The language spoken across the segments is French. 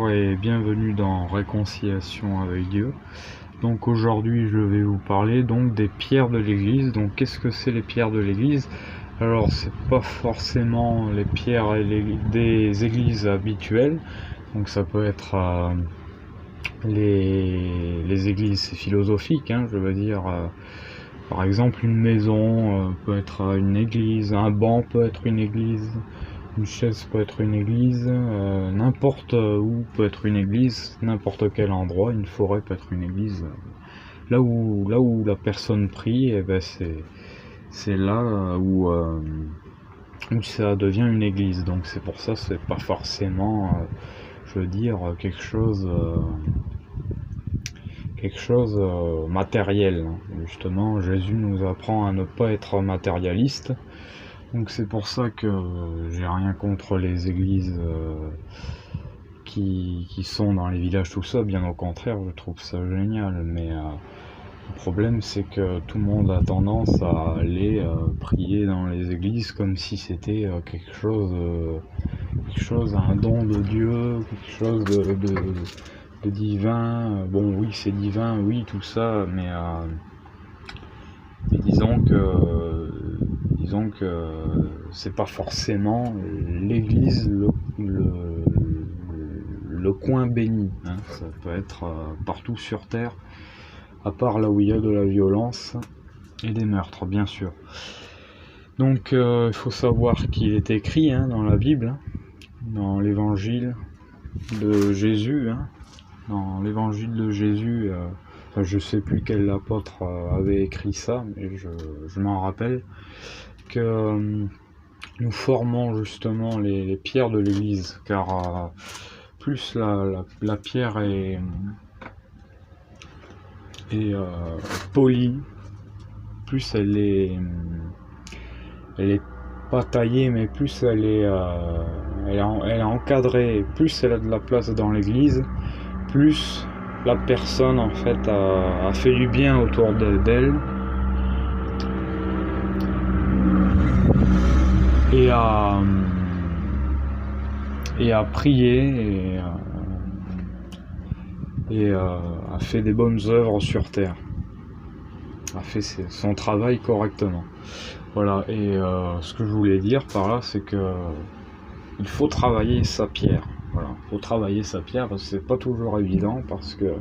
Bonjour et bienvenue dans Réconciliation avec Dieu. Donc aujourd'hui je vais vous parler donc des pierres de l'église. Donc qu'est-ce que c'est les pierres de l'église? Alors c'est pas forcément les pierres des églises habituelles. Donc ça peut être les églises philosophiques, je veux dire. Par exemple une maison peut être une église, un banc peut être une église. Une chaise peut être une église, n'importe où peut être une église, n'importe quel endroit, une forêt peut être une église. Là où la personne prie, c'est là où ça devient une église. Donc c'est pour ça, c'est pas forcément, je veux dire, quelque chose matériel. Justement, Jésus nous apprend à ne pas être matérialiste. Donc c'est pour ça que j'ai rien contre les églises qui sont dans les villages, tout ça, bien au contraire, je trouve ça génial, mais le problème c'est que tout le monde a tendance à aller prier dans les églises comme si c'était quelque chose, un don de Dieu, quelque chose de divin. Bon oui c'est divin, oui tout ça, mais disons que c'est pas forcément l'église le coin béni, ça peut être partout sur terre, à part là où il y a de la violence et des meurtres, bien sûr. Donc il faut savoir qu'il est écrit dans la Bible, dans l'évangile de Jésus, dans l'évangile de Jésus, je sais plus quel apôtre avait écrit ça, mais je m'en rappelle, que nous formons justement les pierres de l'église, car plus la pierre est polie, plus elle est pas taillée, mais plus elle est encadrée, plus elle a de la place dans l'église, plus la personne en fait a fait du bien autour d'elle et a prié et a fait des bonnes œuvres sur terre, a fait son travail correctement. Voilà, et ce que je voulais dire par là, c'est que il faut travailler sa pierre. Voilà, faut travailler sa pierre, parce que c'est pas toujours évident, parce que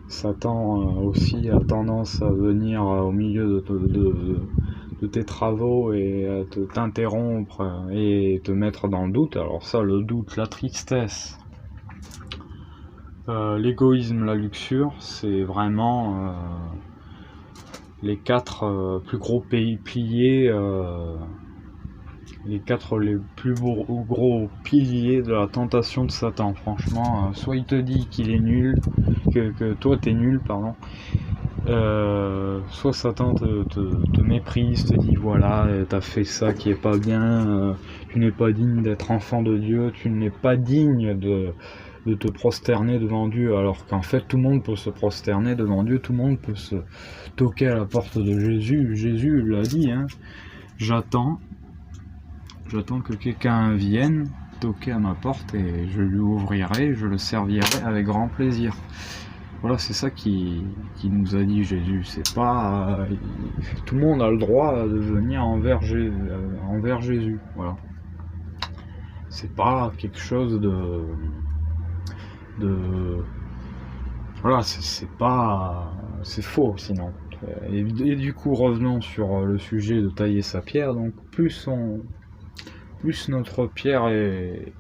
Satan aussi a tendance à venir au milieu de tes travaux et à t'interrompre et te mettre dans le doute. Alors ça, le doute, la tristesse, l'égoïsme, la luxure, c'est vraiment les quatre plus gros piliers, les plus gros piliers de la tentation de Satan. Franchement, soit il te dit qu'il est nul, que toi t'es nul, pardon, soit Satan te méprise, te dit voilà, t'as fait ça qui est pas bien, tu n'es pas digne d'être enfant de Dieu, tu n'es pas digne de te prosterner devant Dieu, alors qu'en fait tout le monde peut se prosterner devant Dieu, tout le monde peut se toquer à la porte de Jésus. Jésus l'a dit, j'attends que quelqu'un vienne toquer à ma porte et je lui ouvrirai, je le servirai avec grand plaisir. Voilà, c'est ça qui nous a dit Jésus. C'est pas tout le monde a le droit de venir envers Jésus. Voilà, c'est pas quelque chose voilà, c'est pas, c'est faux sinon. Et du coup, revenons sur le sujet de tailler sa pierre. Donc plus notre pierre est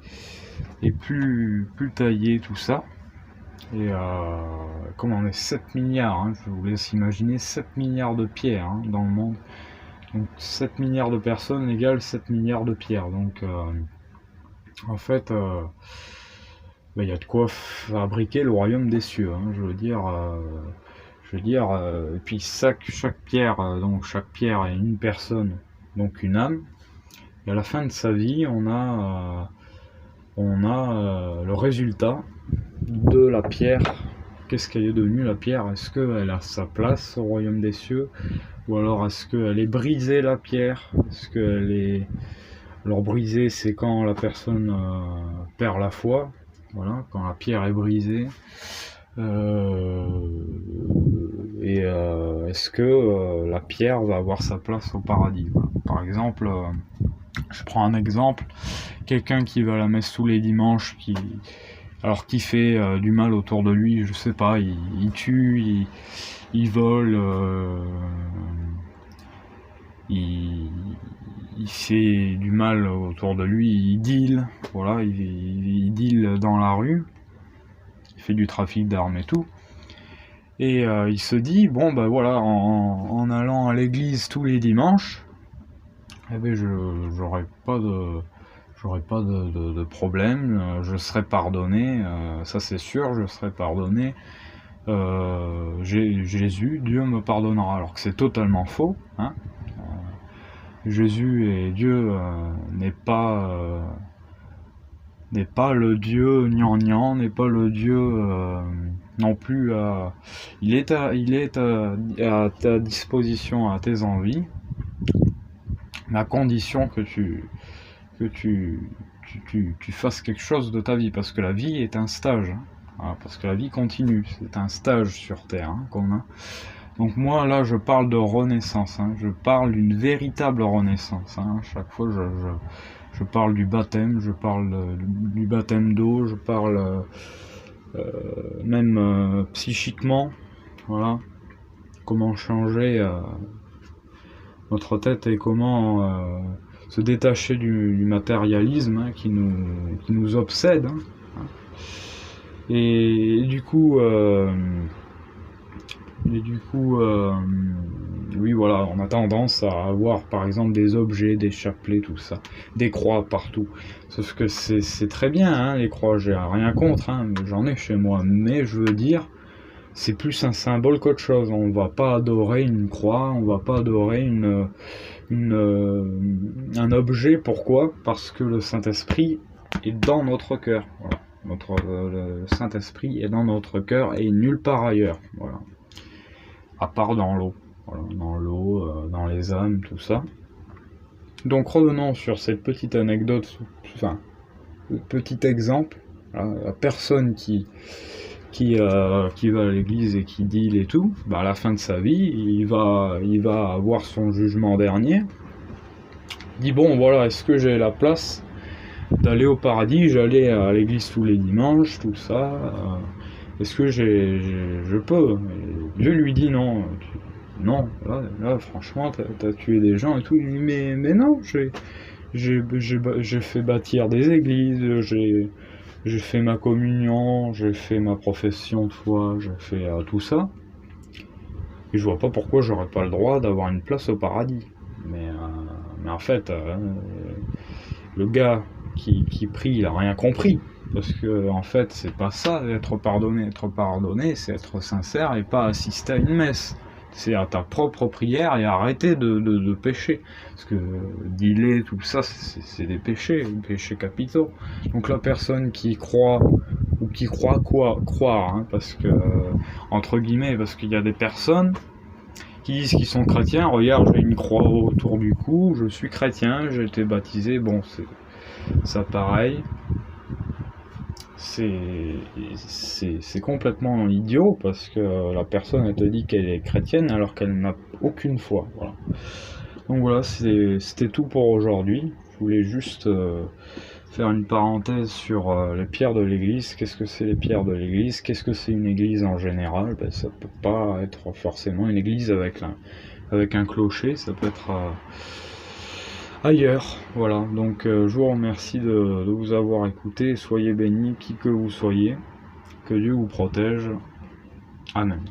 plus taillée, tout ça. Et comme on est 7 milliards, je vous laisse imaginer 7 milliards de pierres dans le monde. Donc 7 milliards de personnes égale 7 milliards de pierres. Donc en fait, y a de quoi fabriquer le royaume des cieux. Je veux dire, et puis chaque pierre, donc chaque pierre est une personne, donc une âme. Et à la fin de sa vie, on a le résultat de la pierre. Qu'est-ce qu'elle est devenue, la pierre? Est-ce qu'elle a sa place au royaume des cieux, ou alors est-ce qu'elle est brisée, la pierre? Est-ce qu'elle est... Alors brisée, c'est quand la personne perd la foi, voilà, quand la pierre est brisée. Est-ce que la pierre va avoir sa place au paradis? Voilà. Par exemple, je prends un exemple, quelqu'un qui va à la messe tous les dimanches, qui fait du mal autour de lui, je sais pas, il tue, il vole, il fait du mal autour de lui, il deal, voilà, il deal dans la rue, il fait du trafic d'armes et tout. Et il se dit, bon ben voilà, en allant à l'église tous les dimanches, eh ben j'aurai pas de problème, je serai pardonné, ça c'est sûr, je serai pardonné. Jésus, Dieu me pardonnera, alors que c'est totalement faux, hein. Jésus et Dieu n'est pas le Dieu gnangnan, n'est pas le Dieu non plus. Il est à ta disposition, à tes envies, mais à condition que tu fasses quelque chose de ta vie, parce que la vie est un stage, hein. Voilà, parce que la vie continue, c'est un stage sur Terre, hein, qu'on a. Donc moi là je parle de renaissance, hein, je parle d'une véritable renaissance, hein. Chaque fois je parle du baptême, je parle du baptême d'eau, je parle même psychiquement, voilà, comment changer notre tête et comment se détacher du matérialisme, hein, qui nous obsède, hein. Et du coup, oui, voilà, on a tendance à avoir par exemple des objets, des chapelets, tout ça, des croix partout. Sauf que c'est très bien, hein, les croix, j'ai rien contre, hein, j'en ai chez moi, mais je veux dire, c'est plus un symbole qu'autre chose. On va pas adorer une croix, on va pas adorer un objet. Pourquoi? Parce que le Saint-Esprit est dans notre cœur. Voilà. Le Saint-Esprit est dans notre cœur et nulle part ailleurs. Voilà. À part dans l'eau. Voilà. Dans l'eau, dans les âmes, tout ça. Donc revenons sur cette petite anecdote, enfin, petit exemple. Voilà, la personne qui va à l'église et qui deal et tout, bah à la fin de sa vie, il va avoir son jugement dernier. Il dit bon voilà, est-ce que j'ai la place d'aller au paradis? J'allais à l'église tous les dimanches, tout ça. Est-ce que je peux? Et Dieu lui dit non. Non, là franchement, t'as tué des gens et tout. Il dit, mais non, j'ai fait bâtir des églises, j'ai fait ma communion, j'ai fait ma profession de foi, j'ai fait tout ça. Et je vois pas pourquoi j'aurais pas le droit d'avoir une place au paradis. Mais en fait, le gars qui prie, il a rien compris. Parce que en fait, c'est pas ça, être pardonné. Être pardonné, c'est être sincère et pas assister à une messe. C'est à ta propre prière et arrêter de pécher. Parce que dealer, tout ça, c'est des péchés capitaux. Donc la personne qui croit, ou qui croit croire, hein, parce que, entre guillemets, parce qu'il y a des personnes qui disent qu'ils sont chrétiens, regarde, j'ai une croix autour du cou, je suis chrétien, j'ai été baptisé, bon, c'est ça pareil. C'est complètement idiot parce que la personne elle te dit qu'elle est chrétienne alors qu'elle n'a aucune foi. Voilà. Donc voilà, c'était tout pour aujourd'hui. Je voulais juste faire une parenthèse sur les pierres de l'église. Qu'est-ce que c'est les pierres de l'église? Qu'est-ce que c'est une église en général? Ben, ça peut pas être forcément une église avec un clocher, ça peut être ailleurs. Voilà, donc je vous remercie de vous avoir écouté. Soyez bénis, qui que vous soyez. Que Dieu vous protège. Amen.